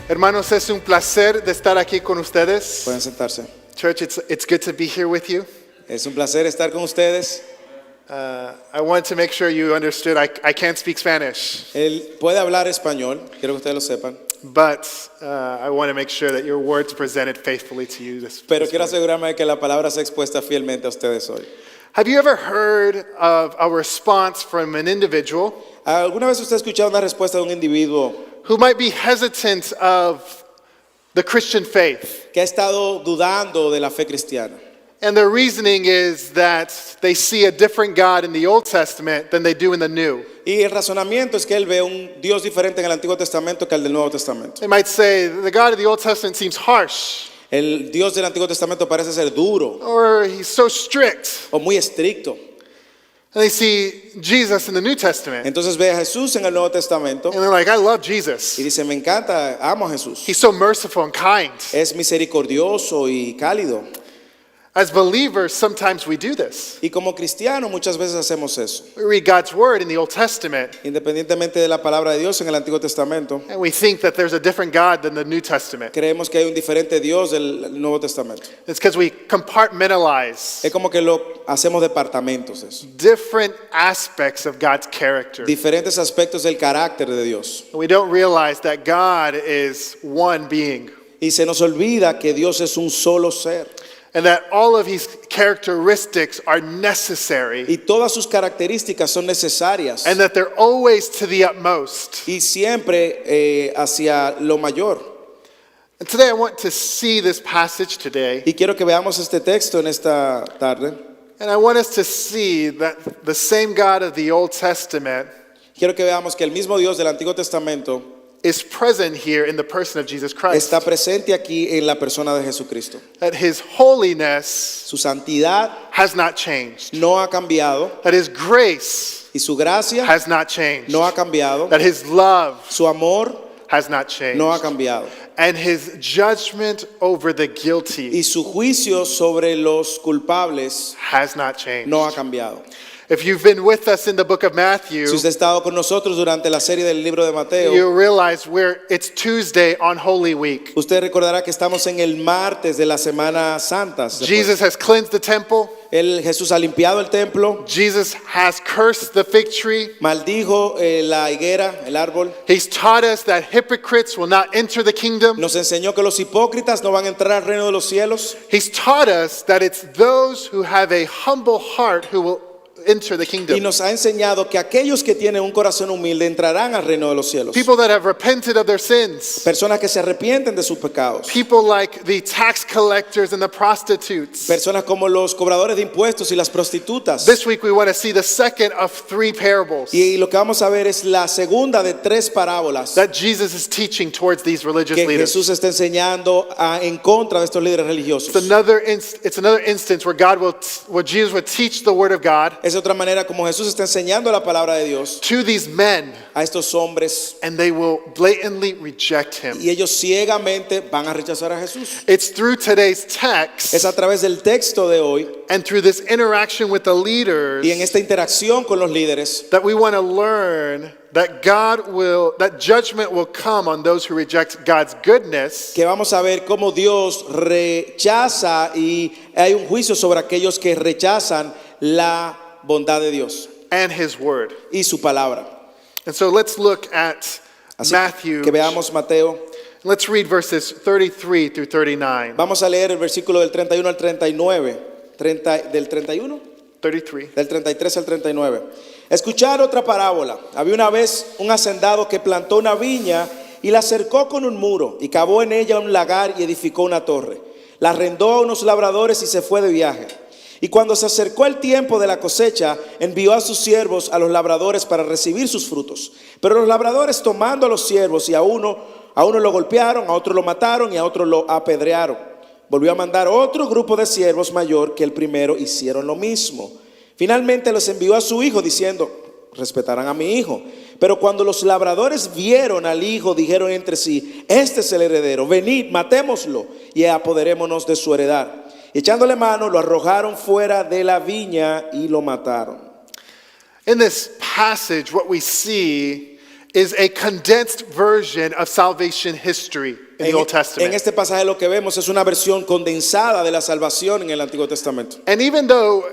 Hermanos, es un placer de estar aquí con ustedes. Pueden sentarse. Church, it's good to be here with you. Es un placer estar con ustedes. I want to make sure you understood I can't speak Spanish, Él puede hablar español, quiero que ustedes lo sepan. but I want to make sure that your word's presented faithfully to you this Pero quiero morning. asegurarme de que la palabra sea expuesta fielmente a ustedes hoy. Have you ever heard of a response from an individual ¿Alguna vez usted ha escuchado una respuesta de un individuo who might be hesitant of the Christian faith? que ha estado dudando de la fe cristiana? And their reasoning is that they see a different God in the Old Testament than they do in the New. Y el razonamiento es que él ve un Dios diferente en el Antiguo Testamento que el del Nuevo Testamento. They might say the God of the Old Testament seems harsh, El Dios del Antiguo Testamento parece ser duro or he's so strict. o muy estricto. And they see Jesus in the New Testament, Entonces ve a Jesús en el Nuevo Testamento and they're like, I love y Jesus. dice, me encanta, amo a Jesús. He's so merciful and kind. Es misericordioso y cálido. As believers, sometimes we do this. Y como cristianos muchas veces hacemos eso. We read God's word in the Old Testament, Independientemente de la palabra de Dios en el Antiguo Testamento, and we think that there's a different God than the New Testament. creemos que hay un diferente Dios del Nuevo Testamento. It's because we compartmentalize Es como que lo hacemos departamentos eso. different aspects of God's character. Diferentes aspectos del carácter de Dios. We don't realize that God is one being, Y se nos olvida que Dios es un solo ser. and that all of his characteristics are necessary, Y todas sus características son necesarias. and that they're always to the utmost. Y siempre hacia lo mayor. And today I want to see this passage today, Y quiero que veamos este texto en esta tarde. and I want us to see that the same God of the Old Testament Quiero que veamos que el mismo Dios del Antiguo Testamento is present here in the person of Jesus Christ. está presente aquí en la persona de Jesucristo. That his holiness Su santidad has not changed. no ha cambiado That his grace y su gracia has not changed. no ha cambiado. That his love Su amor has not changed. no ha cambiado. And his judgment over the guilty Y su juicio sobre los culpables has not changed. no ha cambiado. If you've been with us in the book of Matthew, Si usted ha estado con nosotros durante la serie del libro de Mateo, you realize it's Tuesday on Holy Week. usted recordará que estamos en el martes de la Semana Santa. Jesus has cleansed the temple. Jesús ha limpiado el templo, Jesus has cursed the fig tree. maldijo la higuera, el árbol. He's taught us that hypocrites will not enter the kingdom. Nos enseñó que los hipócritas no van a entrar al reino de los cielos. He's taught us that it's those who have a humble heart who will enter the Y kingdom. nos ha enseñado que aquellos que tienen un corazón humilde entrarán al reino de los cielos. People that have repented of their sins. Personas que se arrepienten de sus pecados. People like the tax collectors and the prostitutes. Personas como los cobradores de impuestos y las prostitutas. This week we want to see the second of three parables Y lo que vamos a ver es la segunda de tres parábolas that Jesus is teaching towards these religious que leaders. Jesús está enseñando en contra de estos líderes religiosos. It's another instance where where Jesus would teach the word of God Es otra manera como Jesús está enseñando la palabra de Dios to these men, a estos hombres and they will blatantly reject him. y ellos ciegamente van a rechazar a Jesús. It's through today's text Es a través del texto de hoy and through this interaction with the leaders y en esta interacción con los líderes that we want to learn that that judgment will come on those who reject God's goodness que vamos a ver cómo Dios rechaza y hay un juicio sobre aquellos que rechazan la bondad de Dios and his word. y su palabra. And so let's look at Así Matthew. que veamos Mateo. Let's read verses 33 through 39. Vamos a leer el versículo del 31 al 39. Del 31? 33. Del 33 al 39. Escuchar otra parábola. Había una vez un hacendado que plantó una viña y la cercó con un muro y cavó en ella un lagar y edificó una torre. La arrendó a unos labradores y se fue de viaje. Y cuando se acercó el tiempo de la cosecha, envió a sus siervos a los labradores para recibir sus frutos. Pero los labradores, tomando a los siervos, y a uno lo golpearon, a otro lo mataron y a otro lo apedrearon. Volvió a mandar otro grupo de siervos mayor que el primero, hicieron lo mismo. Finalmente los envió a su hijo diciendo: respetarán a mi hijo. Pero cuando los labradores vieron al hijo, dijeron entre sí: este es el heredero, venid, matémoslo y apoderémonos de su heredad. Y echándole mano, lo arrojaron fuera de la viña y lo mataron. In this passage, what we see is a condensed version of salvation history in the Old En Testament. este pasaje lo que vemos es una versión condensada de la salvación en el Antiguo Testamento. And even though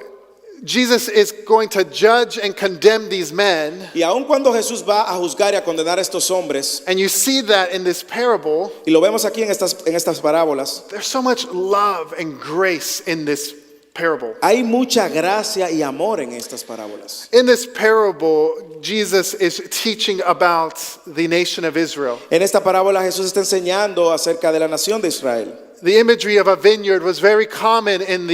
Jesus is going to judge and condemn these men, Y aun cuando Jesús va a juzgar y a condenar a estos hombres, and you see that in this parable, y lo vemos aquí en estas parábolas, there's so much love and grace in this parable. hay mucha gracia y amor en estas parábolas. In this parable, Jesus is teaching about the nation of Israel. En esta parábola Jesús está enseñando acerca de la nación de Israel. The imagery of a vineyard was very common in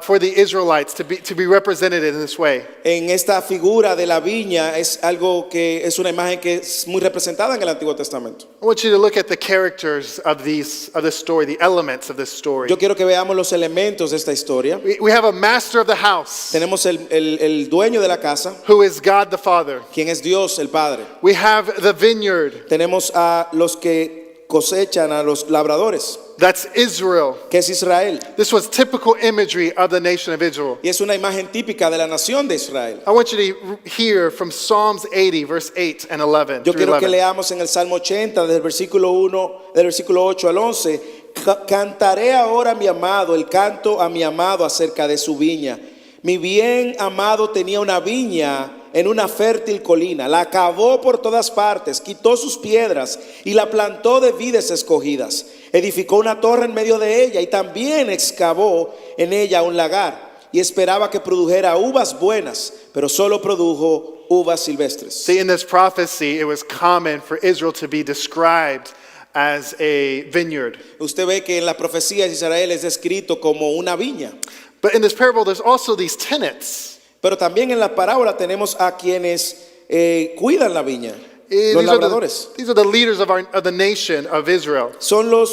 for the Israelites to be represented in this way. En esta figura de la viña es algo que es una imagen que es muy representada en el Antiguo Testamento. I want you to look at the characters of this story, the elements of this story. Yo quiero que veamos los elementos de esta historia. We have a master of the house, Tenemos el dueño de la casa, who is God the Father. quien es Dios el Padre. We have the vineyard, Tenemos a los que cosechan, a los labradores, that's Israel. que es Israel. This was typical imagery of the nation of Israel. Y es una imagen típica de la nación de Israel. I want you to hear from Psalms 80, verse 8 and 11. Yo through quiero que 11. leamos en el Salmo 80, del versículo 8 al 11. Cantaré ahora a mi amado, el canto a mi amado acerca de su viña. Mi bien amado tenía una viña en una fértil colina, la cavó por todas partes, quitó sus piedras y la plantó de vides escogidas. Edificó una torre en medio de ella y también excavó en ella un lagar y esperaba que produjera uvas buenas, pero solo produjo uvas silvestres. See, in this prophecy, it was common for Israel to be described as a vineyard. Usted ve que en la profecía de Israel es descrito como una viña. But in this parable, there's also these tenants. Pero también en la parábola tenemos a quienes cuidan la viña, los labradores. These are the leaders of the nation of Israel. Son los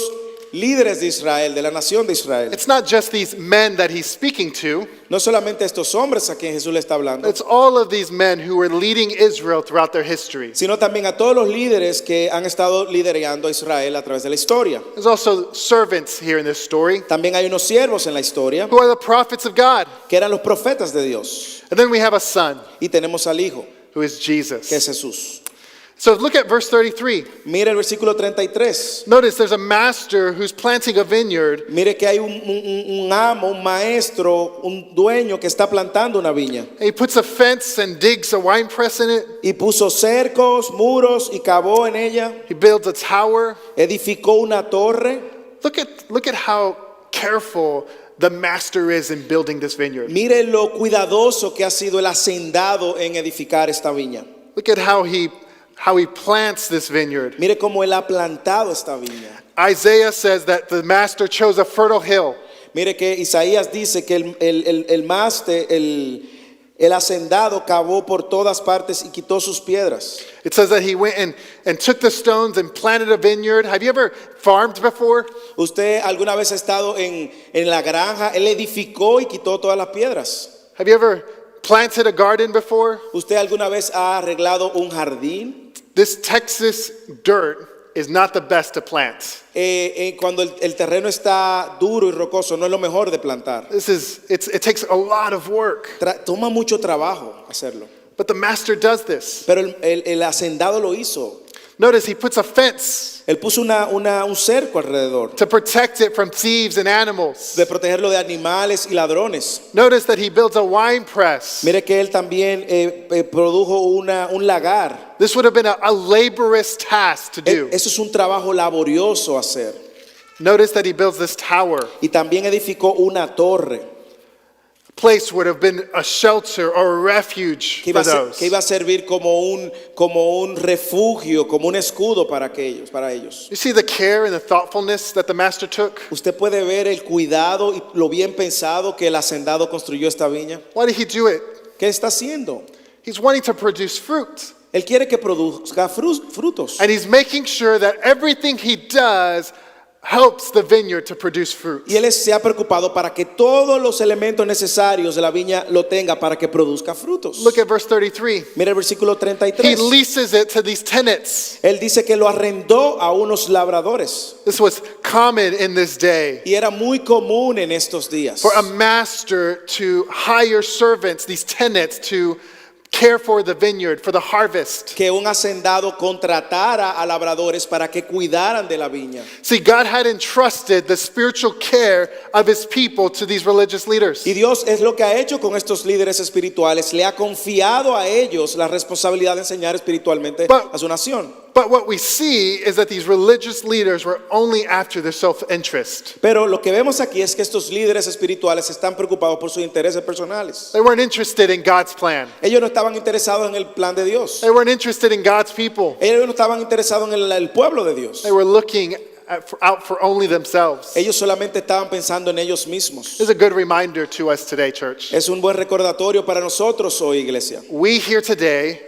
líderes de Israel, de la nación de Israel. It's not just these men that he's speaking to. No solamente estos hombres a quien Jesús le está hablando, It's all of these men who were leading Israel throughout their history. sino también a todos los líderes que han estado liderando a Israel a través de la historia. There's also servants here in this story También hay unos siervos en la historia who are the prophets of God. que eran los profetas de Dios. And then we have a son Y tenemos al Hijo, who is que es Jesus. Jesús. So look at verse 33. Mire el versículo 33. Notice there's a master who's planting a vineyard. Mire que hay un amo, un maestro, un dueño que está plantando una viña. And he puts a fence and digs a wine press in it. Y puso cercos, muros y cavó en ella. He builds a tower. Edificó una torre. Look at how careful the master is in building this vineyard. Mire lo cuidadoso que ha sido el hacendado en edificar esta viña. Look at how he plants this vineyard. Mire cómo él ha plantado esta viña. Isaiah says that the master chose a fertile hill. Mire que Isaías dice que el hacendado cavó por todas partes y quitó sus piedras. It says that he went and took the stones and planted a vineyard. Have you ever farmed before? ¿Usted alguna vez ha estado en la granja? Él edificó y quitó todas las piedras. Have you ever planted a garden before? ¿Usted alguna vez ha arreglado un jardín? This Texas dirt is not the best to plant. Cuando el terreno está duro y rocoso, no es lo mejor de plantar. It takes a lot of work. Toma mucho trabajo hacerlo. But the master does this. Pero el hacendado lo hizo. Notice he puts a fence Él puso un cerco alrededor to protect it from thieves and animals. de protegerlo de animales y ladrones. Notice that he builds a wine press. Mire que él también produjo un lagar. This would have been a laborious task to do. Eso es un trabajo laborioso hacer. Notice that he builds this tower. Y también edificó una torre Place would have been a shelter or a refuge que for those. iba a servir como un refugio, como un escudo para ellos. You see the care and the thoughtfulness that the master took? Usted puede ver el cuidado y lo bien pensado que el hacendado construyó esta viña. Why did he do it? ¿Qué está haciendo? He's wanting to produce fruit. Él quiere que produzca frutos. And he's making sure that everything he does helps the vineyard to produce fruit. Y él se ha preocupado para que todos los elementos necesarios de la viña lo tenga para que produzca frutos. Look at verse 33. Mira el versículo He 33. leases it to these tenants. Él dice que lo arrendó a unos labradores. This was common in this day Y era muy común en estos días for a master to hire servants, these tenants, to care for the vineyard, for the harvest. que un hacendado contratara a labradores para que cuidaran de la viña. See, God had entrusted the spiritual care of his people to these religious leaders. Y Dios es lo que ha hecho con estos líderes espirituales. Le ha confiado a ellos la responsabilidad de enseñar espiritualmente a su nación. But what we see is that these religious leaders were only after their self-interest. Pero lo que vemos aquí es que estos líderes espirituales están preocupados por sus intereses personales. They weren't interested in God's plan. Ellos no estaban interesados en el plan de Dios. They weren't interested in God's people. Ellos no estaban interesados en el pueblo de Dios. They were looking out for only themselves. Ellos solamente estaban pensando en ellos mismos. This is a good reminder to us today, church. Es un buen recordatorio para nosotros hoy, iglesia. We here today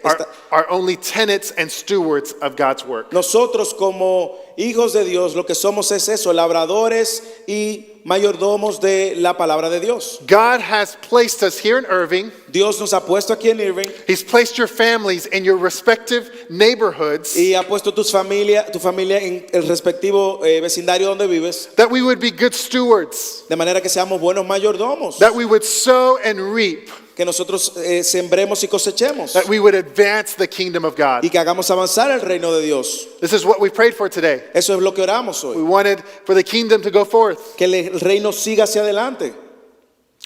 are only tenants and stewards of God's work. Nosotros como hijos de Dios lo que somos es eso, labradores y mayordomos de la palabra de Dios. God has placed us here in Irving. Dios nos ha puesto aquí en Irving He's placed your families in your respective neighborhoods y ha puesto tu familia en el respectivo vecindario donde vives, that we would be good stewards, de manera que seamos buenos mayordomos, that we would sow and reap, que nosotros sembremos y cosechemos that we would advance the kingdom of God. y que hagamos avanzar el reino de Dios. This is what we prayed for today. Eso es lo que oramos We hoy, wanted for the kingdom to go forth. que el reino siga hacia adelante.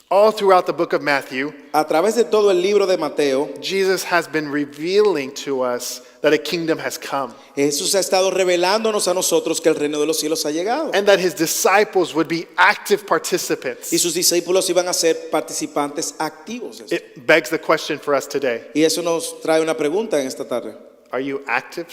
All throughout the book of Matthew, A través de todo el libro de Mateo, Jesus has been revealing to us that a kingdom has come Jesús ha estado revelándonos a nosotros que el reino de los cielos ha llegado. and that his disciples would be active participants. Y sus discípulos iban a ser participantes activos de esto. It begs the question for us today. Y eso nos trae una pregunta en esta tarde. Are you active?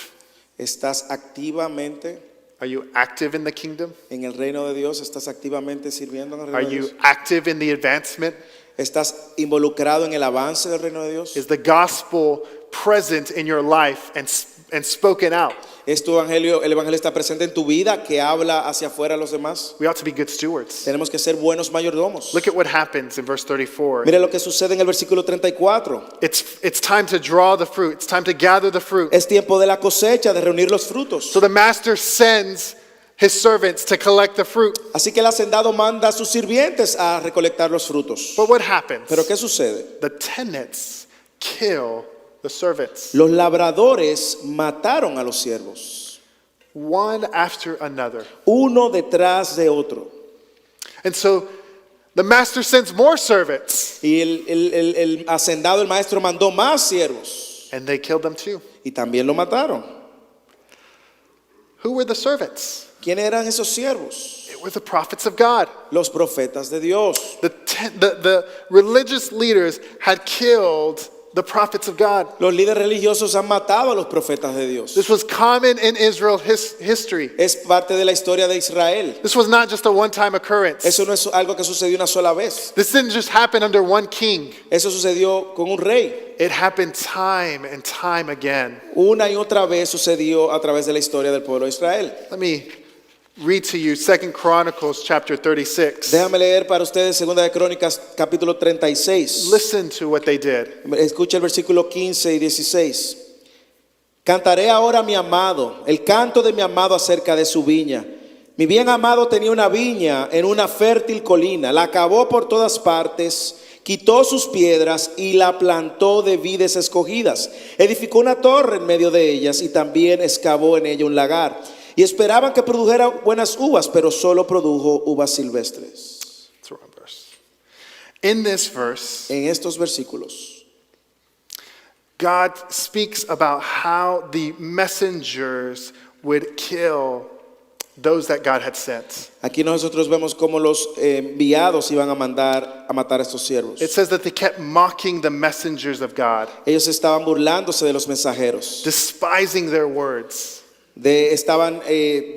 ¿Estás activamente Are you active in the kingdom? en el reino de Dios? ¿Estás activamente sirviendo en el Are reino de you Dios? active in the advancement? ¿Estás involucrado en el avance del reino de Dios? Is the gospel present in your life and spoken out? ¿Es tu evangelio, el evangelio está presente en tu vida, que habla hacia afuera a los demás? We ought to be good stewards. Tenemos que ser buenos mayordomos. Look at what happens in verse 34. Mire lo que sucede en el versículo 34. It's time to draw the fruit. It's time to gather the fruit. Es tiempo de la cosecha, de reunir los frutos. So the master sends his servants to collect the fruit. Así que el hacendado manda a sus sirvientes a recolectar los frutos. But what happens? Pero ¿qué sucede? The tenants kill the servants, Los labradores mataron a los siervos, one after another. uno detrás de otro. And so the master sends more servants, Y el hacendado, el maestro, mandó más siervos and they killed them too. y también lo mataron. Who were the servants? ¿Quiénes eran esos siervos? It were the prophets of God. Los profetas de Dios. The religious leaders had killed the prophets of God. Los líderes religiosos han matado a los profetas de Dios. This was common in Israel history. Es parte de la historia de Israel. This was not just a one-time occurrence. Eso no es algo que sucedió una sola vez. This didn't just happen under one king. Eso sucedió con un rey. It happened time and time again. Una y otra vez sucedió a través de la historia del pueblo de Israel. Let me read to you 2 Chronicles chapter 36. Déjame leer para ustedes Segunda de Crónicas capítulo 36. Listen to what they did. Escucha el versículo 15 y 16. Cantaré ahora a mi amado, el canto de mi amado acerca de su viña. Mi bien amado tenía una viña en una fértil colina, la cavó por todas partes, quitó sus piedras y la plantó de vides escogidas. Edificó una torre en medio de ellas y también excavó en ella un lagar. Y esperaban que produjera buenas uvas, pero solo produjo uvas silvestres. It's the wrong verse. In this verse, En estos versículos, God speaks about how the messengers would kill those that God had sent. aquí nosotros vemos cómo los enviados iban a mandar a matar a estos siervos. It says that they kept mocking the messengers of God, Ellos estaban burlándose de los mensajeros, despising their words. estaban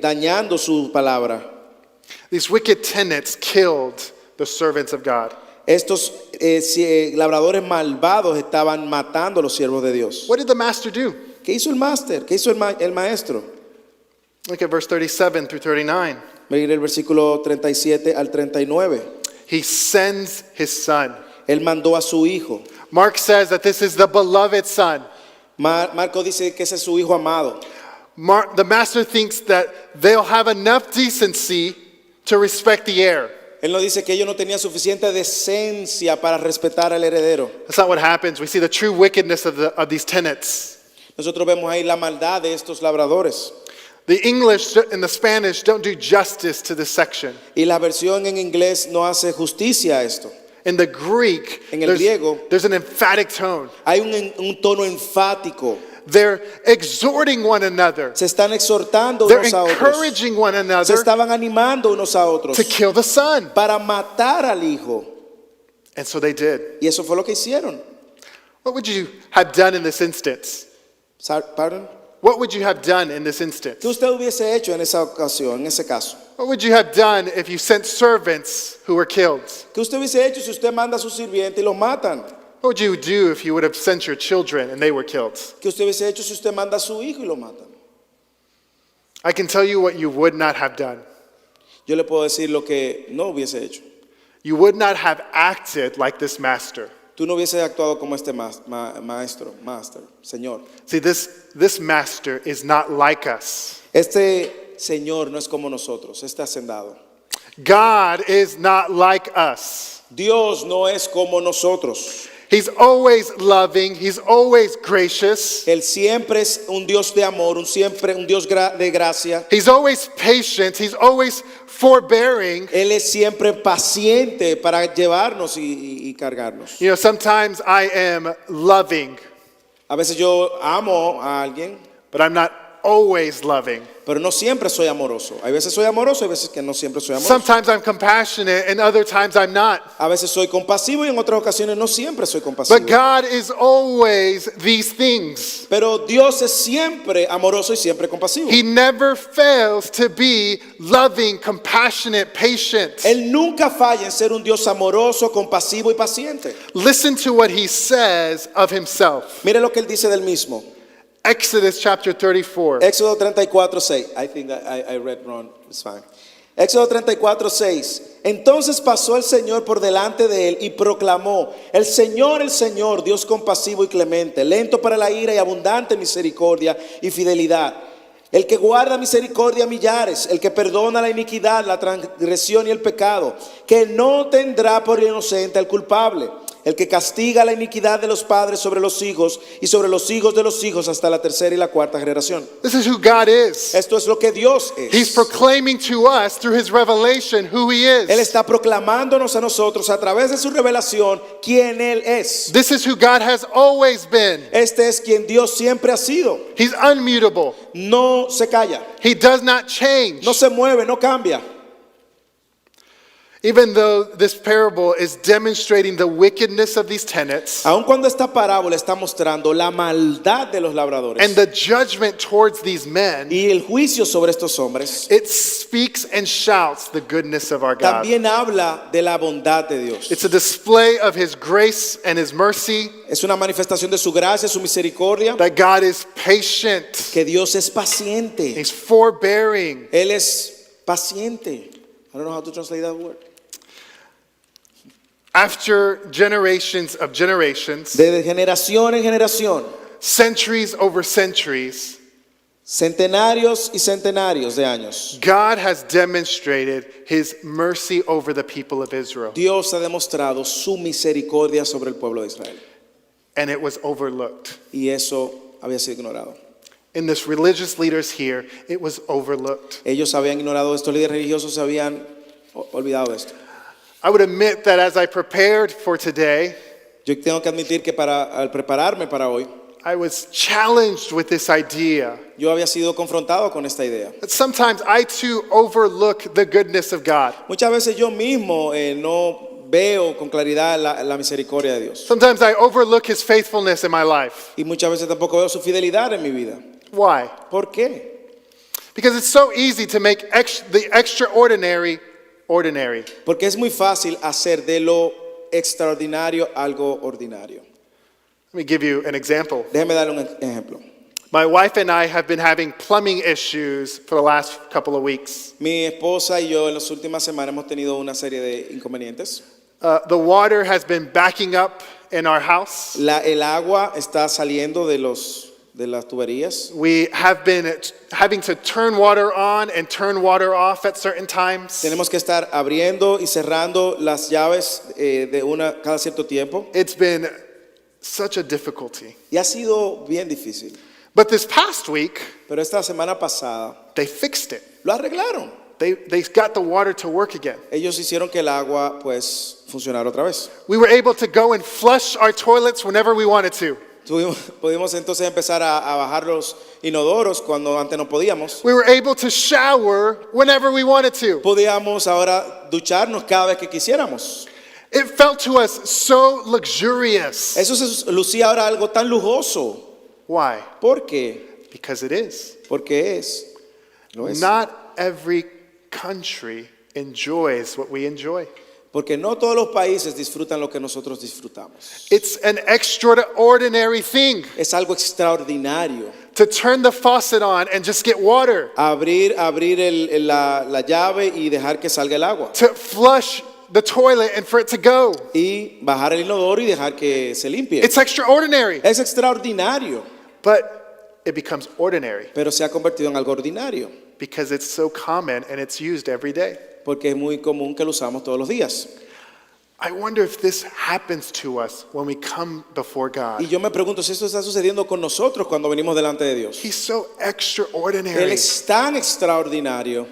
dañando su palabra. These wicked tenants killed the servants of God. Estos labradores malvados estaban matando a los siervos de Dios. What did the master do? ¿Qué hizo el máster? ¿Qué hizo el maestro? Look at verse 37 through 39. Mira el versículo 37 al 39. He sends his son. Él mandó a su hijo. Mark says that this is the beloved son. Marco dice que ese es su hijo amado. The master thinks that they'll have enough decency to respect the heir. Él nos dice que ellos no tenían suficiente decencia para respetar al heredero. That's not what happens. We see the true wickedness of these tenants. Nosotros vemos ahí la maldad de estos labradores. The English and the Spanish don't do justice to this section. Y la versión en inglés no hace justicia a esto. In the Greek, En el griego, there's an emphatic tone. hay un tono enfático. They're exhorting one another. Se están exhortando They're unos a otros. encouraging one Se another estaban animando unos a otros to kill the son. para matar al hijo. And so they did. Y eso fue lo que hicieron. What would you have done in this instance? Pardon? What would you have done in this instance? ¿Qué usted hubiese hecho en esa ocasión, en ese caso? What would you have done if you sent servants who were killed? ¿Qué usted hubiese hecho si usted manda a su sirviente y los matan? What would you do if you would have sent your children and they were killed? ¿Qué usted hubiese hecho si usted manda a su hijo y lo matan? I can tell you what you would not have done. Yo le puedo decir lo que no hubiese hecho. You would not have acted like this master. Tú no hubieses actuado como este señor. See, this master is not like us. Este señor no es como nosotros, este hacendado. God is not like us. Dios no es como nosotros. He's always loving. He's always gracious. Él siempre es un Dios de amor, siempre un Dios de gracia. He's always patient. He's always forbearing. Él es siempre paciente para llevarnos y cargarnos. You know, sometimes I am loving, A veces yo amo a alguien, but I'm not always loving. pero no siempre soy amoroso. Hay veces soy amoroso, hay veces que no siempre soy amoroso. Sometimes I'm compassionate and other times I'm not. A veces soy compasivo y en otras ocasiones no siempre soy compasivo. But God is always these things. Pero Dios es siempre amoroso y siempre compasivo. He never fails to be loving, compassionate, patient. Él nunca falla en ser un Dios amoroso, compasivo y paciente. Listen to what he says of himself. Mire lo que él dice del mismo. Exodus chapter 34. Éxodo 34:6. I think that I read wrong. It's fine. Éxodo 34:6. Entonces pasó el Señor por delante de él y proclamó: el Señor, Dios compasivo y clemente, lento para la ira y abundante en misericordia y fidelidad. El que guarda misericordia a millares, el que perdona la iniquidad, la transgresión y el pecado, que no tendrá por inocente al culpable. El que castiga la iniquidad de los padres sobre los hijos y sobre los hijos de los hijos hasta la tercera y la cuarta generación. This is who God is. Esto es lo que Dios es. He's proclaiming to us through his revelation who he Él is. está proclamándonos a nosotros a través de su revelación quién Él es. This is who God has always been. Este es quien Dios siempre ha sido. He's unmutable. No se calla, He does not change. no se mueve, no cambia. Even though this parable is demonstrating the wickedness of these tenants Aun cuando esta parábola está mostrando la maldad de los labradores and the judgment towards these men, y el juicio sobre estos hombres, it speaks and shouts the goodness of our God. también habla de la bondad de Dios. It's a display of his grace and his mercy, Es una manifestación de su gracia, su misericordia, that God is patient, que Dios es paciente. he's forbearing. Él es paciente. I don't know how to translate that word. After generations of generations, De generación en generación, centuries over centuries, centenarios y centenarios de años, God has demonstrated his mercy over the people of Israel, Dios ha demostrado su misericordia sobre el pueblo de Israel. and it was overlooked. Y eso había sido ignorado. In this religious leaders here, it was overlooked. Ellos habían ignorado esto, líderes religiosos se habían olvidado de esto. I would admit that as I prepared for today, Yo tengo que admitir que al prepararme para hoy, I was challenged with this idea yo había sido confrontado con esta idea. that sometimes I too overlook the goodness of God. Muchas veces yo mismo no veo con claridad la misericordia de Dios. Sometimes I overlook his faithfulness in my life. Y muchas veces tampoco veo su fidelidad en mi vida. Why? ¿Por qué? Because it's so easy to make the extraordinary ordinary. Porque es muy fácil hacer de lo extraordinario algo ordinario. Let me give you an example. Déjeme darle un ejemplo. My wife and I have been having plumbing issues for the last couple of weeks. Mi esposa y yo en las últimas semanas hemos tenido una serie de inconvenientes. The water has been backing up in our house. El agua está saliendo de de las tuberías. We have been having to turn water on and turn water off at certain times. Tenemos que estar abriendo y cerrando las llaves de una cada cierto tiempo. It's been such a difficulty. Y ha sido bien difícil. But this past week, Pero esta semana pasada they fixed it. lo arreglaron. They got the water to work again. Ellos hicieron que el agua pues funcionara otra vez. We were able to go and flush our toilets whenever we wanted to. Pudimos entonces empezar a bajar los inodoros cuando antes no podíamos. We were able to shower whenever we wanted to. Podíamos ahora ducharnos cada vez que quisiéramos. It felt to us so luxurious. Eso se lucía ahora algo tan lujoso. Why? ¿Por qué? Because it is. Porque lo es. Not every country enjoys what we enjoy. Porque no todos los países disfrutan lo que nosotros disfrutamos. It's an extraordinary thing Es algo extraordinario. to turn the faucet on and just get water, Abrir la llave y dejar que salga el agua. to flush the toilet and for it to go. Y bajar el inodoro y dejar que se limpie. It's extraordinary, Es extraordinario, but it becomes ordinary pero se ha convertido en algo ordinario. because it's so common and it's used every day. Porque es muy común que lo usamos todos los días. I wonder if this happens to us when we come before Y God. yo me pregunto si esto está sucediendo con nosotros cuando venimos delante de Dios. He's so Él extraordinary, es tan extraordinario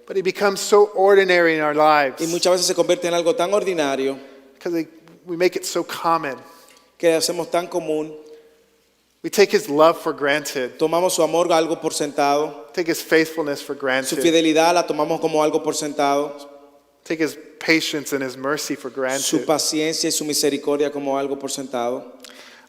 but he becomes so ordinary in our y lives muchas veces se convierte en algo tan ordinario because we make it so common. que hacemos tan común. We take his love for granted, Tomamos su amor algo por sentado, take his faithfulness for su granted, fidelidad la tomamos como algo por sentado, take his patience and his mercy for su granted. paciencia y su misericordia como algo por sentado.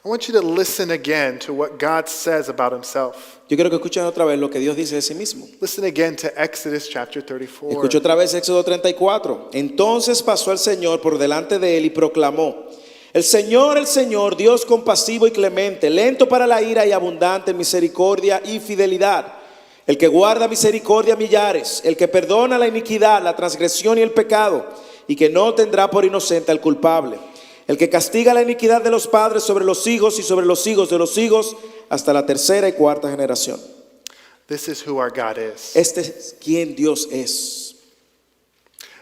I want you to listen again to what God says about himself. Yo quiero que escuchen otra vez lo que Dios dice de sí mismo. Listen again to Exodus chapter 34. Escucho otra vez Éxodo 34. Entonces pasó el Señor por delante de él y proclamó: el Señor, Dios compasivo y clemente, lento para la ira y abundante en misericordia y fidelidad, el que guarda misericordia a millares, el que perdona la iniquidad, la transgresión y el pecado, y que no tendrá por inocente al culpable, el que castiga la iniquidad de los padres sobre los hijos y sobre los hijos de los hijos hasta la tercera y cuarta generación. This is who our God is. Este es quien Dios es.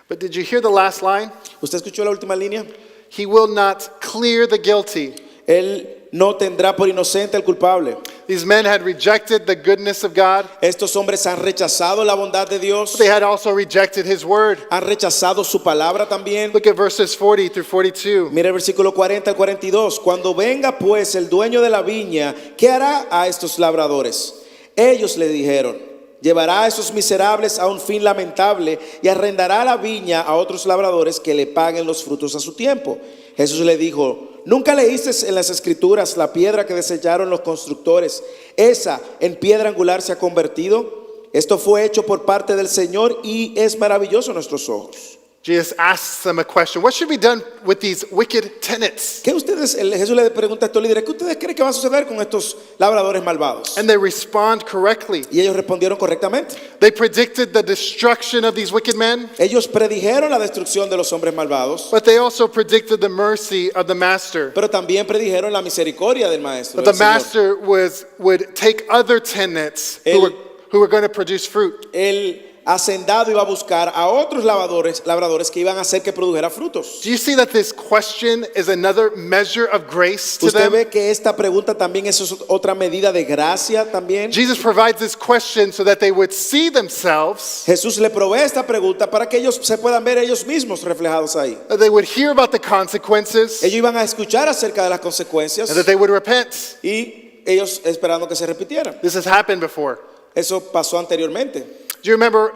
But did you hear the last line? ¿Usted escuchó la última línea? He will not clear the guilty. Él no tendrá por inocente al culpable. These men had rejected the goodness of God. Estos hombres han rechazado la bondad de Dios, They had also rejected his word. han rechazado su palabra también. Look at verses 40 through 42. Mira el versículo 40 al 42. Cuando venga pues el dueño de la viña, ¿qué hará a estos labradores? Ellos le dijeron: llevará a esos miserables a un fin lamentable y arrendará la viña a otros labradores que le paguen los frutos a su tiempo. Jesús le dijo: ¿nunca leíste en las escrituras la piedra que desecharon los constructores? Esa en piedra angular se ha convertido. Esto fue hecho por parte del Señor y es maravilloso a nuestros ojos. Jesus asks them a question. What should be done with these wicked tenants? Jesús le pregunta a estos líderes: ¿qué ustedes creen que va a suceder con estos labradores malvados? And they respond correctly. Y ellos respondieron correctamente. They predicted the destruction of these wicked men, Ellos predijeron la destrucción de los hombres malvados, but they also predicted the mercy of the master. pero también predijeron la misericordia del maestro. That Del the Señor. master would take other tenants El- who were going to produce fruit. El hacendado iba a buscar a otros labradores que iban a hacer que produjera frutos. Do you see that this question is another measure of grace to Usted them? ve que esta pregunta también es otra medida de gracia también. Jesus provides this question so that they would see themselves, Jesús le provee esta pregunta para que ellos se puedan ver ellos mismos reflejados ahí. that they would hear about the consequences, Ellos iban a escuchar acerca de las consecuencias and that they would repent. y ellos esperando que se repitieran. This has happened before. Eso pasó anteriormente. Do you remember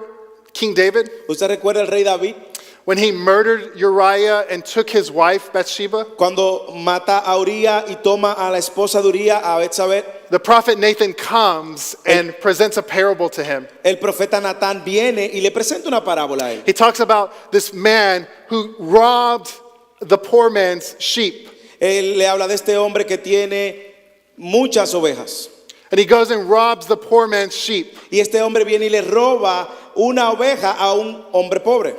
King David? ¿Usted recuerda el rey David When he murdered Uriah and took his wife Bathsheba? cuando mata a Uría y toma a la esposa de Uría, a Betsabé? The prophet Nathan comes and presents a parable to him. El profeta Natán viene y le presenta una parábola a él. He talks about this man who robbed the poor man's sheep. Él le habla de este hombre que tiene muchas ovejas. And he goes and robs the poor man's sheep. Y este hombre viene y le roba una oveja a un hombre pobre.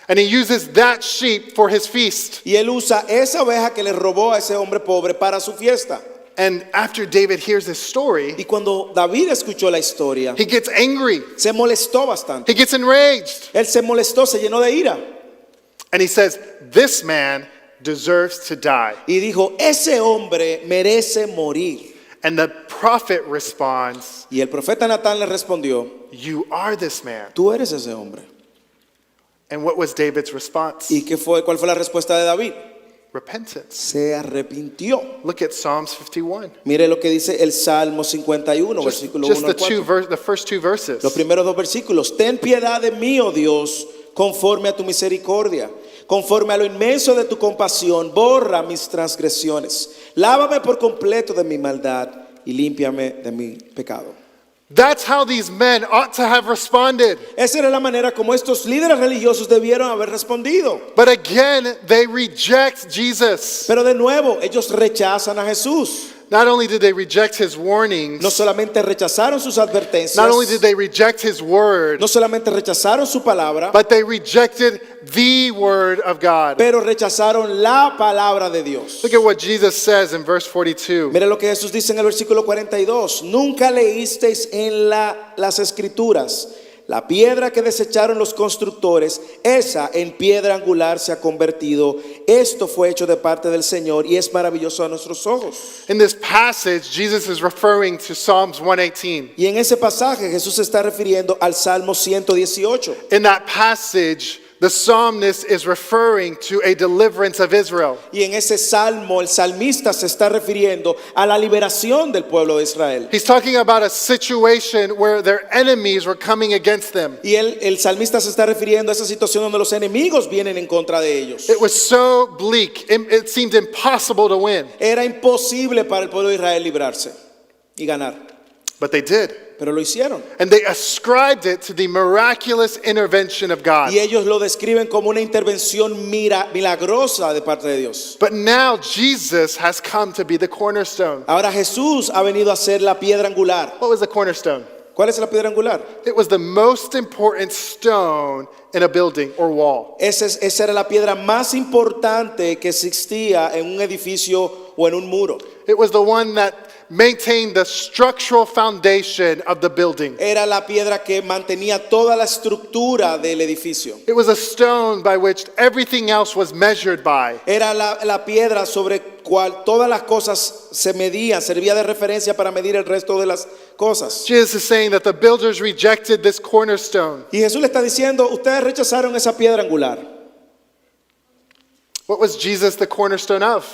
And he uses that sheep for his feast. Y él usa esa oveja que le robó a ese hombre pobre para su fiesta. And after David hears this story, Y cuando David escuchó la historia, he gets angry. se molestó bastante. He gets enraged. Él se molestó, se llenó de ira And he says, this man deserves to die. y dijo, ese hombre merece morir. And the prophet responds, Y el profeta Natán le respondió, you are this man. tú eres ese hombre. And what was David's response? ¿Y cuál fue la respuesta de David? Repentance. Se arrepintió. Look at Psalms 51. Mire lo que dice el Salmo 51, versículo 1 Just al 4. the first two verses. Los primeros dos versículos. Ten piedad de mí, oh Dios, conforme a tu misericordia. Conforme a lo inmenso de tu compasión, borra mis transgresiones. Lávame por completo de mi maldad y límpiame de mi pecado. That's how these men ought to have responded. Esa era la manera como estos líderes religiosos debieron haber respondido. But again, they reject Jesus. Pero de nuevo, ellos rechazan a Jesús. Not only did they reject his warnings, No solamente rechazaron sus advertencias, not only did they reject his word, no solamente rechazaron su palabra, but they rejected the word of God. pero rechazaron la palabra de Dios. Look at what Jesus says in verse 42. Mire lo que Jesús dice en el versículo 42. Nunca leísteis en las escrituras. La piedra que desecharon los constructores, esa en piedra angular se ha convertido. Esto fue hecho de parte del Señor y es maravilloso a nuestros ojos. In this passage, Jesus is referring to Psalms 118. Y en ese pasaje Jesús se está refiriendo al Salmo 118. In that passage, the psalmist is referring to a deliverance of Israel. Y en ese salmo el salmista se está refiriendo a la liberación del pueblo de Israel. He's talking about a situation where their enemies were coming against them. Y el salmista se está refiriendo a esa situación donde los enemigos vienen en contra de ellos. It was so bleak, it seemed impossible to win, Era imposible para el pueblo de Israel librarse y ganar, but they did. pero lo hicieron. And they ascribed it to the miraculous intervention of God. Y ellos lo describen como una intervención milagrosa de parte de Dios. But now Jesus has come to be the cornerstone. Ahora Jesús ha venido a ser la piedra angular. What was the cornerstone? ¿Cuál es la piedra angular? It was the most important stone in a building or wall. Esa era la piedra más importante que existía en un edificio o en un muro. It was the one that maintained the structural foundation of the building. Era la piedra que mantenía toda la estructura del edificio. It was a stone by which everything else was measured by. Era la piedra sobre cual todas las cosas se medían, servía de referencia para medir el resto de las cosas. Jesus is saying that the builders rejected this cornerstone. Y Jesús le está diciendo, ustedes rechazaron esa piedra angular. What was Jesus the cornerstone of?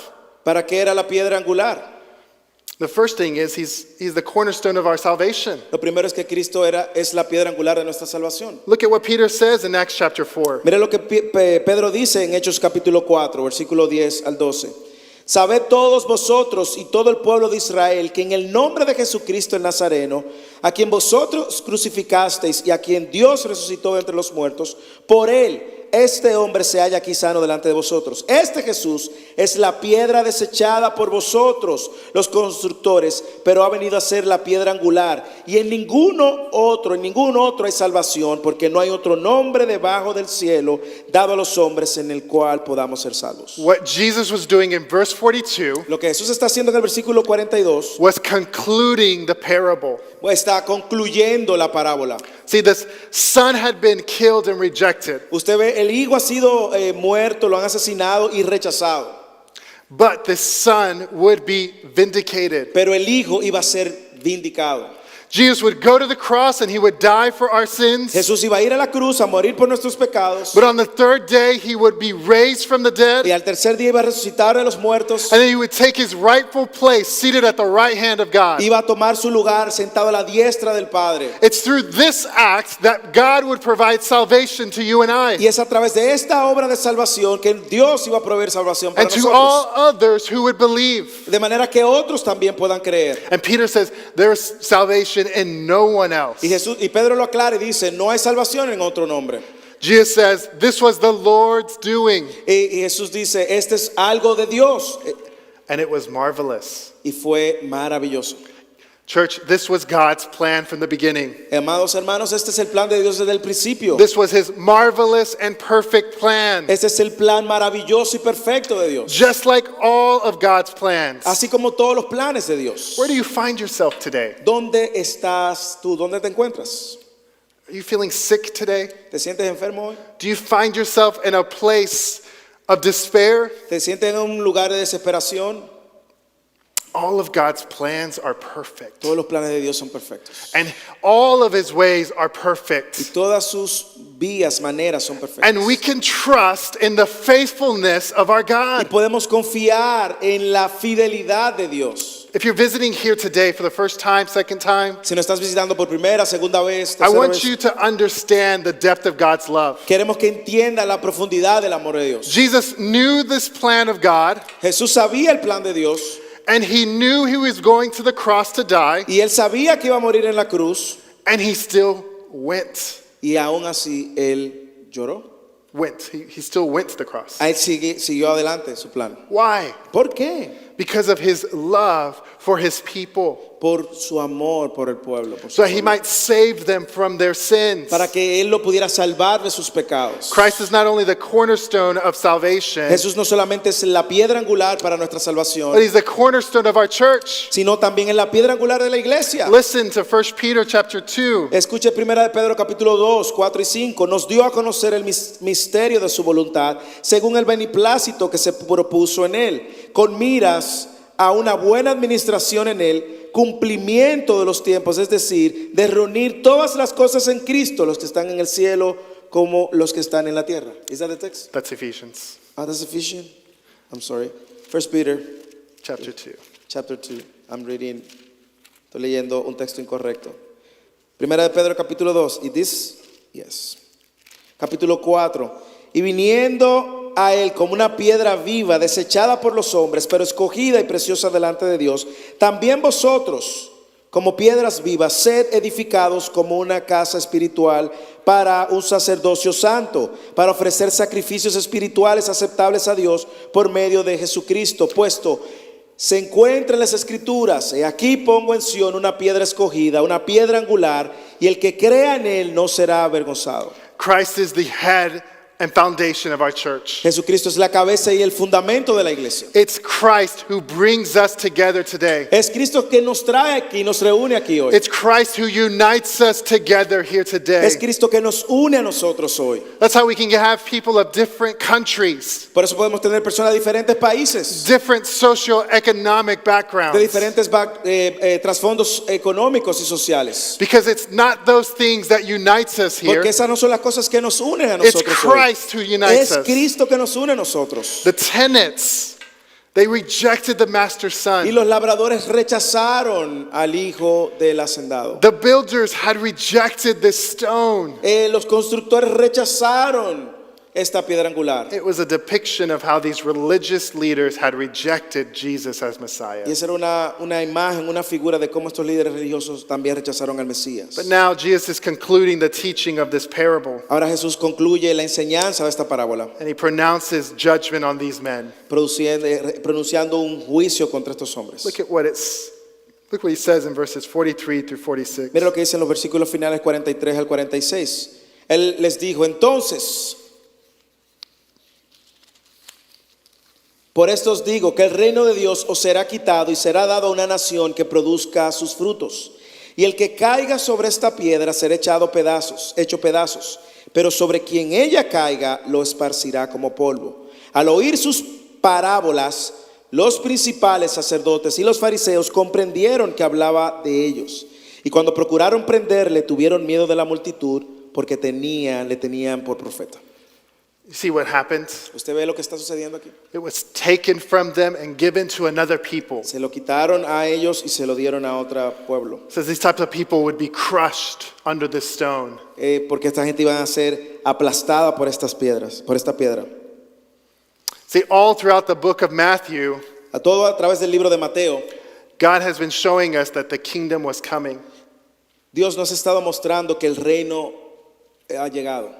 ¿Para qué era la piedra angular? The first thing is he's the cornerstone of our salvation. Lo primero es que Cristo es la piedra angular de nuestra salvación. Look at what Peter says in Acts chapter 4. Mire lo que Pedro dice en Hechos capítulo 4, versículo 10 al 12. Sabed todos vosotros y todo el pueblo de Israel que en el nombre de Jesucristo el Nazareno, a quien vosotros crucificasteis y a quien Dios resucitó de entre los muertos, por él este hombre se halla aquí sano delante de vosotros. Este Jesús es la piedra desechada por vosotros, los constructores, pero ha venido a ser la piedra angular. Y en ningún otro hay salvación, porque no hay otro nombre debajo del cielo dado a los hombres en el cual podamos ser salvos. What Jesus was doing in verse 42 Lo que Jesús está haciendo en el versículo 42, was concluding the parable. está concluyendo la parábola. See, this son had been killed and rejected, Usted ve, el hijo ha sido muerto, lo han asesinado y rechazado. but the son would be vindicated. Pero el hijo iba a ser vindicado. Jesus would go to the cross and he would die for our sins. Jesús iba a ir a la cruz a morir por nuestros pecados. But on the third day, he would be raised from the dead. Y al tercer día iba a resucitar de los muertos. And then he would take his rightful place, seated at the right hand of God. Iba a tomar su lugar sentado a la diestra del Padre. It's through this act that God would provide salvation to you and I, Y es a través de esta obra de salvación que Dios iba a proveer salvación para and to nosotros. all others who would believe. De manera que otros también puedan creer. And Peter says, there is salvation in no one else. Y Pedro lo aclara y dice, no hay salvación en otro nombre. Jesus says, this was the Lord's doing, Y Jesús dice, este es algo de Dios. and it was marvelous. Y fue maravilloso. Church, this was God's plan from the beginning. Amados hermanos, este es el plan de Dios desde el principio. This was his marvelous and perfect plan. Este es el plan maravilloso y perfecto de Dios. Just like all of God's plans. Así como todos los planes de Dios. Where do you find yourself today? ¿Dónde estás tú? ¿Dónde te encuentras? Are you feeling sick today? ¿Te sientes enfermo hoy? Do you find yourself in a place of despair? ¿Te sientes en un lugar de desesperación? All of God's plans are perfect. Todos los planes de Dios son perfectos. And all of his ways are Y perfect. todas sus vías, maneras son perfectas. And we can trust in the faithfulness of our Y God. podemos confiar en la fidelidad de Dios. If you're visiting here today for the first time, second time, Si nos estás visitando por primera, segunda vez, I tercera want vez, you to understand the depth of God's love. queremos que entienda la profundidad del amor de Dios. Jesus knew this plan of God, Jesús sabía el plan de Dios and he knew he was going to the cross to die, y él sabía que iba a morir en la cruz and he still went. y aún así él lloró. He still went to the cross. Él siguió adelante en su plan. Why? ¿Por qué? Because of his love for his people, Por su amor por el pueblo. Por su so that he pueblo. might save them from their sins. Para que él lo pudiera salvar de sus pecados. Christ is not only the cornerstone of salvation, Jesús no solamente es la piedra angular para nuestra salvación, but he's the cornerstone of our church. sino también es la piedra angular de la iglesia. Listen to 1 Peter chapter 2. Escuche 1 de Pedro capítulo 2, 4 y 5. Nos dio a conocer el misterio de su voluntad, según el beneplácito que se propuso en él, con miras a una buena administración en él, cumplimiento de los tiempos, es decir, de reunir todas las cosas en Cristo, los que están en el cielo como los que están en la tierra. Is that the text? That's Ephesians That's Ephesians. I'm sorry. 1 Peter chapter 2. chapter 2. I'm reading. Estoy leyendo un texto incorrecto. Primera de Pedro capítulo 2. ¿Y this? Yes. Capítulo 4. Y viniendo a él como una piedra viva, desechada por los hombres, pero escogida y preciosa delante de Dios, también vosotros, como piedras vivas, sed edificados como una casa espiritual para un sacerdocio santo, para ofrecer sacrificios espirituales aceptables a Dios por medio de Jesucristo, puesto se encuentra en las escrituras: he aquí pongo en Sión una piedra escogida, una piedra angular, y el que crea en él no será avergonzado. Christ is the head and foundation of our church. Jesucristo es la cabeza y el fundamento de la iglesia. It's Christ who brings us together today. Es Cristo que nos trae aquí, nos reúne aquí hoy. It's Christ who unites us together here today. Es Cristo que nos une a nosotros hoy. That's how we can have people of different countries, Por eso podemos tener personas de diferentes países, different socioeconomic de backgrounds. diferentes trasfondos económicos y sociales. Because it's not those things that unites us here. Porque esas no son las cosas que nos unen a It's nosotros hoy. Christ who unites Es us. Cristo que nos une a nosotros. The tenants, they rejected the master Y son. los labradores rechazaron al hijo del hacendado. The builders had rejected this stone. Los constructores rechazaron esta piedra angular. It was a depiction of how these religious leaders had rejected Jesus as Y Messiah. esa era una imagen, una figura de cómo estos líderes religiosos también rechazaron al Mesías. But now Jesus is concluding the teaching of this parable, Ahora Jesús concluye la enseñanza de esta parábola, and he pronounces judgment on these men. pronunciando un juicio contra estos hombres. Look what he says in verses 43 through 46. Mira lo que dice en los versículos finales 43 al 46. Él les dijo: entonces, por esto os digo que el reino de Dios os será quitado y será dado a una nación que produzca sus frutos. Y el que caiga sobre esta piedra será hecho pedazos, pero sobre quien ella caiga lo esparcirá como polvo. Al oír sus parábolas, los principales sacerdotes y los fariseos comprendieron que hablaba de ellos. Y cuando procuraron prenderle, tuvieron miedo de la multitud, porque le tenían por profeta. You see what happened? ¿Usted ve lo que está sucediendo aquí? It was taken from them and given to another people. Se lo quitaron a ellos y se lo dieron a otro pueblo. It says these types of people would be crushed under this stone. Porque esta gente iba a ser aplastada por estas piedras, por esta piedra. See, all throughout the book of Matthew, A través del libro de Mateo, God has been showing us that the kingdom was coming. Dios nos ha estado mostrando que el reino ha llegado.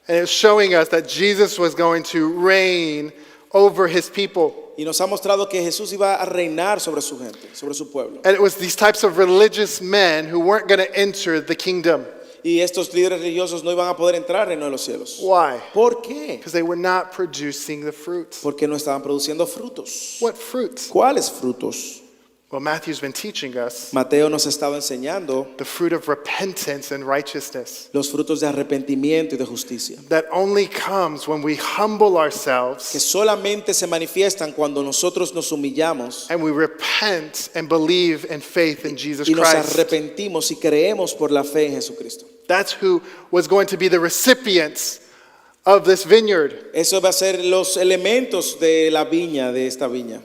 And it's showing us that Jesus was going to reign over his people. y nos ha mostrado que Jesús iba a reinar sobre su gente, sobre su pueblo. And it was these types of religious men who weren't going to enter the kingdom. Y estos líderes religiosos no iban a poder entrar al reino de los cielos. Why? ¿Por qué? Because they were not producing the fruit. Porque no estaban produciendo frutos. What fruit? ¿Cuáles frutos? Well, Matthew's been teaching us Mateo nos ha estado enseñando the fruit of repentance and righteousness los frutos de arrepentimiento y de justicia, that only comes when we humble que ourselves solamente se manifiestan cuando nosotros nos humillamos and we repent and believe in faith in Jesus y nos Christ. arrepentimos y creemos por la fe en Jesucristo. That's who was going to be the recipients of this vineyard. Eso va a ser los elementos de la viña, de esta viña.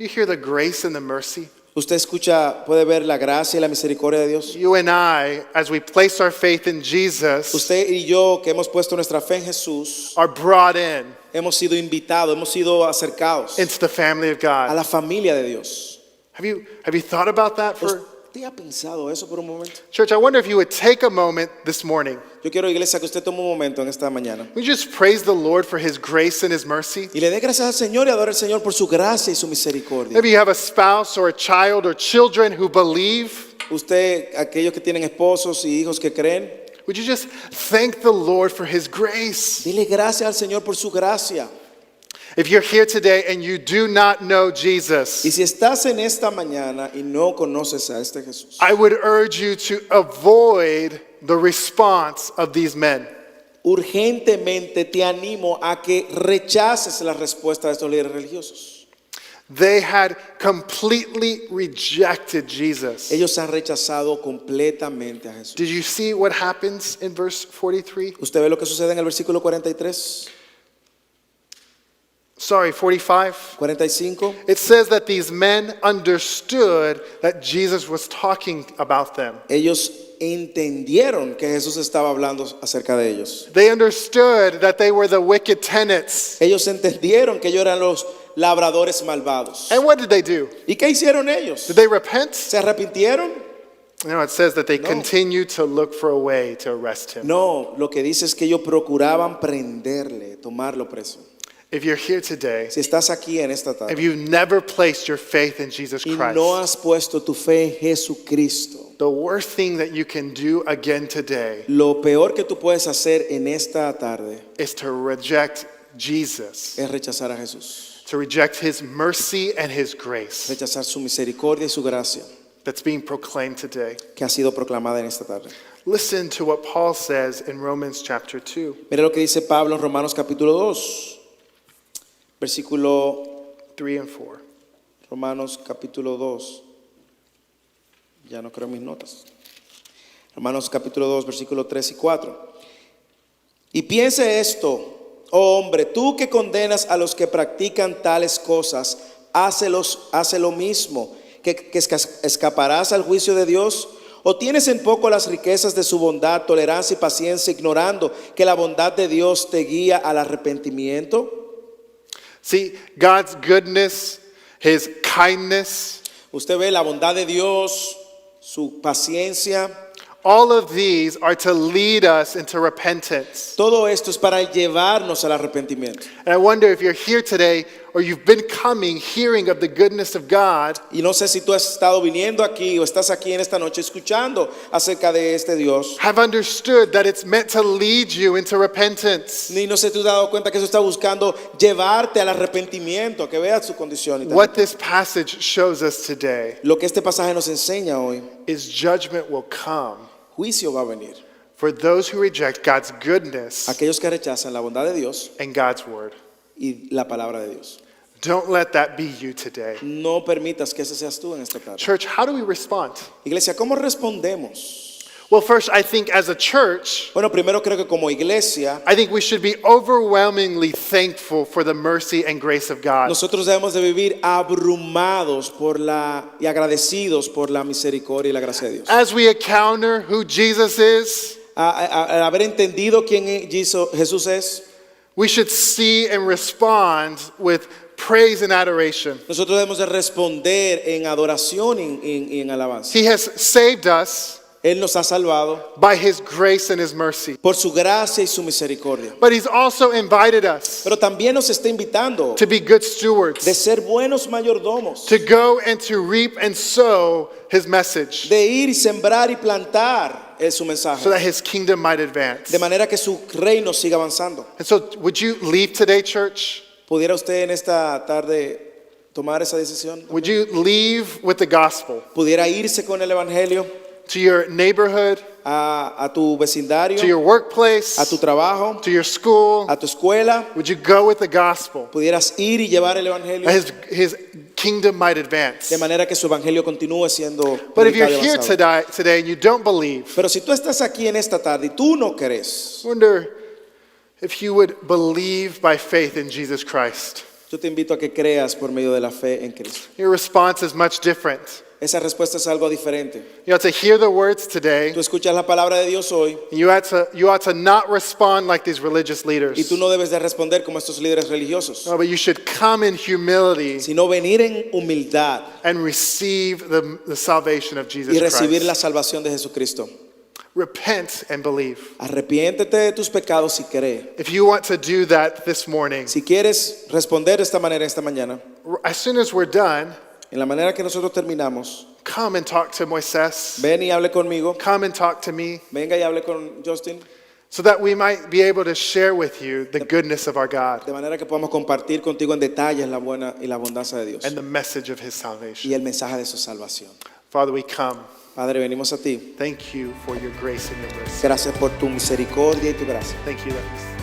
You hear the grace and the mercy? Usted escucha, puede ver la gracia y la misericordia de Dios. You and I, as we place our faith in Jesus, Usted y yo que hemos puesto nuestra fe en Jesús, are brought in hemos sido invitados, hemos sido acercados into the family of a God. la familia de Dios. Have you thought about that for ¿Usted ha pensado eso por un momento? church? I wonder if you would take a moment this morning. Yo quiero, iglesia, que usted tome un momento en esta mañana We just praise the Lord for his grace and his mercy. y le dé gracias al Señor y adore al Señor por su gracia y su misericordia. Maybe you have a spouse or a child or children who believe. Usted, aquellos que tienen esposos y hijos que creen, Would you just thank the Lord for his grace? dile gracias al Señor por su gracia. If you're here today and you do not know Jesus, Y si estás en esta mañana y no conoces a este Jesús, I would urge you to avoid the response of these men. urgentemente te animo a que rechaces la respuesta de estos líderes religiosos. They had completely rejected Jesus. Ellos han rechazado completamente a Jesús. Did you see what happens in verse 43? ¿Usted ve lo que sucede en el versículo 43? Sorry, 45. 45. It says that these men understood that Jesus was talking about them. Ellos entendieron que Jesús estaba hablando acerca de ellos. They understood that they were the wicked tenants. Ellos entendieron que ellos eran los labradores malvados. And what did they do? ¿Y qué hicieron ellos? Did they repent? ¿Se arrepintieron? No, it says that they No. continued to look for a way to arrest him. No, lo que dice es que ellos procuraban prenderle, tomarlo preso. If you're here today, Si estás aquí en esta if tarde you've never placed your faith in Jesus y Christ, no has puesto tu fe en Jesucristo, the worst thing that you can do again today lo peor que tú puedes hacer en esta tarde is to reject Jesus, es rechazar a Jesús, to reject his mercy and his grace rechazar su misericordia y su gracia that's being proclaimed today. que ha sido proclamada en esta tarde. Listen to what Paul says in Romans chapter 2, Mira lo que dice Pablo en Romanos capítulo 2, versículo 3 and 4. Romanos capítulo 2. Ya no creo en mis notas. Romanos capítulo 2, versículo 3 y 4. Y piense esto, oh hombre, tú que condenas a los que practican tales cosas, hace lo mismo, que escaparás al juicio de Dios. ¿O tienes en poco las riquezas de su bondad, tolerancia y paciencia, ignorando que la bondad de Dios te guía al arrepentimiento? See, God's goodness, his kindness, Usted ve la bondad de Dios, su paciencia. all of these are to lead us into repentance. Todo esto es para llevarnos al arrepentimiento. And I wonder if you're here today or you've been coming hearing of the goodness of God, Y no sé si tú has estado viniendo aquí o estás aquí en esta noche escuchando acerca de este Dios. have understood that it's meant to lead you into repentance. Ni no sé si tú te has dado cuenta que eso está buscando llevarte al arrepentimiento, que veas su condición. Y tal. What this passage shows us today Lo que este pasaje nos enseña hoy, is judgment will come juicio va a venir. for those who reject God's goodness Aquellos que rechazan la bondad de Dios and God's word. y la palabra de Dios. Don't let that be you today. No permitas que ese seas tú en esta tarde. Church, how do we respond? Iglesia, ¿cómo respondemos? Well, first, I think as a church, Bueno, primero creo que como iglesia I think we should be overwhelmingly thankful for the mercy and grace of God. nosotros debemos de vivir abrumados y agradecidos por la misericordia y la gracia de Dios. As we encounter who Jesus is, Al haber entendido quién Jesús es, we should see and respond with praise and adoration. nosotros debemos de responder en adoración y en alabanza. He has saved us. Él nos ha salvado by his grace and his mercy. por su gracia y su misericordia. But he's also invited us Pero también nos está invitando to be good de stewards, ser buenos mayordomos, to go and to reap and sow his message de ir y sembrar y plantar su mensaje, so that his kingdom might advance. de manera que su reino siga avanzando. And so, would you leave today, church? ¿Pudiera usted en esta tarde tomar esa decisión? Would you leave with the gospel ¿Pudiera irse con el evangelio to your neighborhood, a tu vecindario, to your workplace, a tu trabajo, to your school? a tu escuela? Would you go with the gospel ¿Pudieras ir y llevar el evangelio that his kingdom might advance? de manera que su evangelio continúe siendo But if you're predicado y here avanzado? today and you don't believe, Pero si tú estás aquí en esta tarde y tú no crees, I wonder if you would believe by faith in Jesus Christ. yo te invito a que creas por medio de la fe en Cristo. Your response is much different. Esa respuesta es algo diferente. You ought to hear the words today. Tú escuchas la palabra de Dios hoy You ought to not respond like these religious y leaders. tú no debes de responder como estos líderes religiosos, No, but you should come in humility sino venir en humildad and receive the salvation of Jesus y recibir Christ. la salvación de Jesucristo. Repent and believe. Arrepiéntete de tus pecados y cree. If you want to do that this morning, Si quieres responder de esta manera esta mañana, as soon as we're done, en la manera que nosotros terminamos, come and talk to Moises. ven y hable conmigo, Come and talk to me venga y hable con Justin, so that we might be able to share with you the goodness of our God de manera que podamos compartir contigo en detalles la buena y la abundancia de Dios and the message of his y salvation. el mensaje de su salvación. Father, we come. Padre, venimos a ti. Thank you for your grace and your mercy. Gracias por tu misericordia y tu gracia. Thank you that